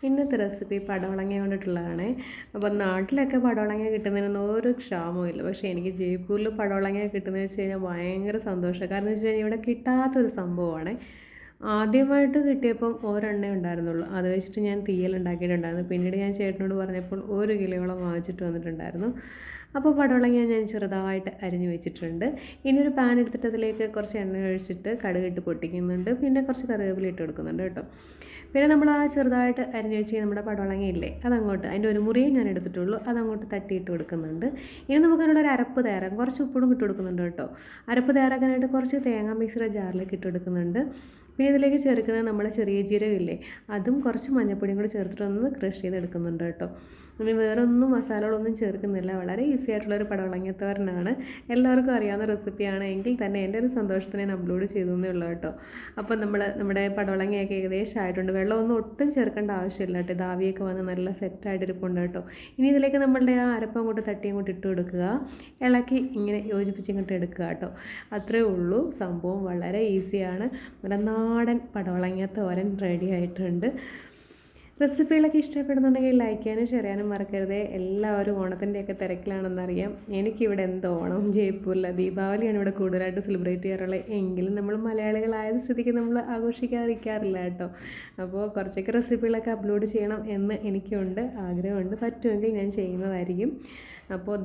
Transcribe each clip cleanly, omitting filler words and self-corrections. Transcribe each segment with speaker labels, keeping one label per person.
Speaker 1: ഇന്നത്തെ റെസിപ്പി പടവളങ്ങ കൊണ്ടിട്ടുള്ളതാണ്. അപ്പോൾ നാട്ടിലൊക്കെ പടവളങ്ങ കിട്ടുന്നതിനൊന്നും ഒരു ക്ഷാമവും ഇല്ല. പക്ഷേ എനിക്ക് ജയ്പൂരിൽ പടവളങ്ങ കിട്ടുന്നതെന്ന് വെച്ച് കഴിഞ്ഞാൽ ഭയങ്കര സന്തോഷമാണ്. കാരണം എന്ന് വെച്ച് കഴിഞ്ഞാൽ ഇവിടെ കിട്ടാത്തൊരു സംഭവമാണ്. ആദ്യമായിട്ട് കിട്ടിയപ്പം ഒരെണ്ണേ ഉണ്ടായിരുന്നുള്ളൂ. അത് വെച്ചിട്ട് ഞാൻ തീയലുണ്ടാക്കിയിട്ടുണ്ടായിരുന്നു. പിന്നീട് ഞാൻ ചേട്ടനോട് പറഞ്ഞപ്പോൾ 1 കിലോയോളം വാങ്ങിച്ചിട്ട് വന്നിട്ടുണ്ടായിരുന്നു. അപ്പോൾ പടവളങ്ങ ഞാൻ ചെറുതായിട്ട് അരിഞ്ഞ് വെച്ചിട്ടുണ്ട്. ഇനി ഒരു പാൻ എടുത്തിട്ട് അതിലേക്ക് കുറച്ച് എണ്ണ ഒഴിച്ചിട്ട് കടുകിട്ട് പൊട്ടിക്കുന്നുണ്ട്. പിന്നെ കുറച്ച് കറിവേപ്പില ഇട്ട് കൊടുക്കുന്നുണ്ട് കേട്ടോ. പിന്നെ നമ്മൾ ആ ചെറുതായിട്ട് അരിഞ്ഞ് വെച്ച് നമ്മുടെ പടവളങ്ങ ഇല്ലേ, അതങ്ങോട്ട് അതിൻ്റെ ഒരു മുറിയെ ഞാൻ എടുത്തിട്ടുള്ളൂ, അതങ്ങോട്ട് തട്ടിയിട്ട് കൊടുക്കുന്നുണ്ട്. ഇനി നമുക്കതിനുള്ള ഒരു അരപ്പ് തയ്യാറാക്കാം. കുറച്ച് ഉപ്പിടും ഇട്ട് കൊടുക്കുന്നുണ്ട് കേട്ടോ. അരപ്പ് തയ്യാറാക്കാനായിട്ട് കുറച്ച് തേങ്ങ മിക്സിയുടെ ജാറിലേക്ക് ഇട്ട് കൊടുക്കുന്നുണ്ട്. പിന്നെ ഇതിലേക്ക് ചേർക്കുന്നത് നമ്മുടെ ചെറിയ ജീരകമില്ലേ, അതും കുറച്ച് മഞ്ഞൾപ്പൊടിയും കൂടി ചേർത്തിട്ടൊന്ന് ക്രഷ് ചെയ്തെടുക്കുന്നുണ്ട് കേട്ടോ. ഇനി വേറെ ഒന്നും മസാലകളൊന്നും ചേർക്കുന്നില്ല. വളരെ ഈസി ആയിട്ടുള്ളൊരു പടവളങ്ങത്തോരനാണ്. എല്ലാവർക്കും അറിയാവുന്ന റെസിപ്പിയാണ്. എങ്കിൽ തന്നെ എൻ്റെ ഒരു സന്തോഷത്തിന് ഞാൻ അപ്ലോഡ് ചെയ്തു എന്നേ ഉള്ളൂ കേട്ടോ. അപ്പം നമ്മുടെ പടവളങ്ങയൊക്കെ ഏകദേശം ആയിട്ടുണ്ട്. വെള്ളമൊന്നും ഒട്ടും ചേർക്കേണ്ട ആവശ്യമില്ല കേട്ടോ. ഇത് ആവിയൊക്കെ വന്ന് നല്ല സെറ്റായിട്ടിരിപ്പുണ്ട് കേട്ടോ. ഇനി ഇതിലേക്ക് നമ്മളുടെ ആ അരപ്പം അങ്ങോട്ട് തട്ടി അങ്ങോട്ട് ഇട്ട് കൊടുക്കുക. ഇളക്കി ഇങ്ങനെ യോജിപ്പിച്ച് ഇങ്ങോട്ട് എടുക്കുക കേട്ടോ. അത്രേ ഉള്ളൂ. സംഭവം വളരെ ഈസിയാണ്. നല്ല നാടൻ പടവളങ്ങ തോരൻ റെഡി ആയിട്ടുണ്ട്. റെസിപ്പികളൊക്കെ ഇഷ്ടപ്പെടുന്നുണ്ടെങ്കിൽ ലൈക്ക് ചെയ്യാനും ഷെയർ ചെയ്യാനും മറക്കരുത്. എല്ലാവരും ഓണത്തിൻ്റെയൊക്കെ തിരക്കിലാണെന്നറിയാം. എനിക്കിവിടെ എന്തോ ഓണം ജയ്പൂരില്ല, ദീപാവലിയാണ് ഇവിടെ കൂടുതലായിട്ട് സെലിബ്രേറ്റ് ചെയ്യാറുള്ളത്. എങ്കിലും നമ്മൾ മലയാളികളായ സ്ഥിതിക്ക് നമ്മൾ ആഘോഷിക്കാതിരിക്കാറില്ല കേട്ടോ. അപ്പോൾ കുറച്ചൊക്കെ റെസിപ്പികളൊക്കെ അപ്ലോഡ് ചെയ്യണം എന്ന് എനിക്കുണ്ട്, ആഗ്രഹമുണ്ട്. പറ്റുമെങ്കിൽ ഞാൻ ചെയ്യുന്നതായിരിക്കും. അപ്പോൾ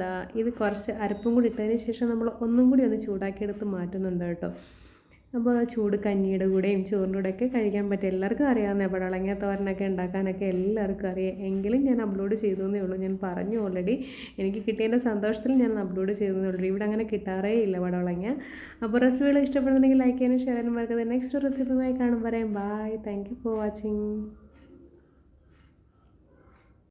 Speaker 1: ഇത് കുറച്ച് അരപ്പും കൂടി ഇട്ടതിന് ശേഷം നമ്മൾ ഒന്നും കൂടി ഒന്ന് ചൂടാക്കിയെടുത്ത് മാറ്റുന്നുണ്ട് കേട്ടോ. അപ്പോൾ ചൂട് കഞ്ഞിയുടെ കൂടെയും ചോറിൻ്റെ കൂടെയൊക്കെ കഴിക്കാൻ പറ്റും. എല്ലാവർക്കും അറിയാവുന്ന പടവളങ്ങ തോരനൊക്കെ ഉണ്ടാക്കാനൊക്കെ എല്ലാവർക്കും അറിയാം. എങ്കിലും ഞാൻ അപ്ലോഡ് ചെയ്തു എന്നേ ഉള്ളൂ. ഞാൻ പറഞ്ഞു ഓൾറെഡി, എനിക്ക് കിട്ടിയതിൻ്റെ സന്തോഷത്തിൽ ഞാൻ അപ്ലോഡ് ചെയ്തേ ഉള്ളൂ. ഇവിടെ അങ്ങനെ കിട്ടാറേ ഇല്ല പടവളങ്ങ. അപ്പോൾ റെസിപ്പികൾ ഇഷ്ടപ്പെടുന്നുണ്ടെങ്കിൽ ലൈക്ക് ചെയ്യാനും ഷെയർ ചെയ്യാനും മറക്കരുത്. നെക്സ്റ്റ് റെസിപ്പിയുമായി കാണും. പറയാം bye. Thank you for watching.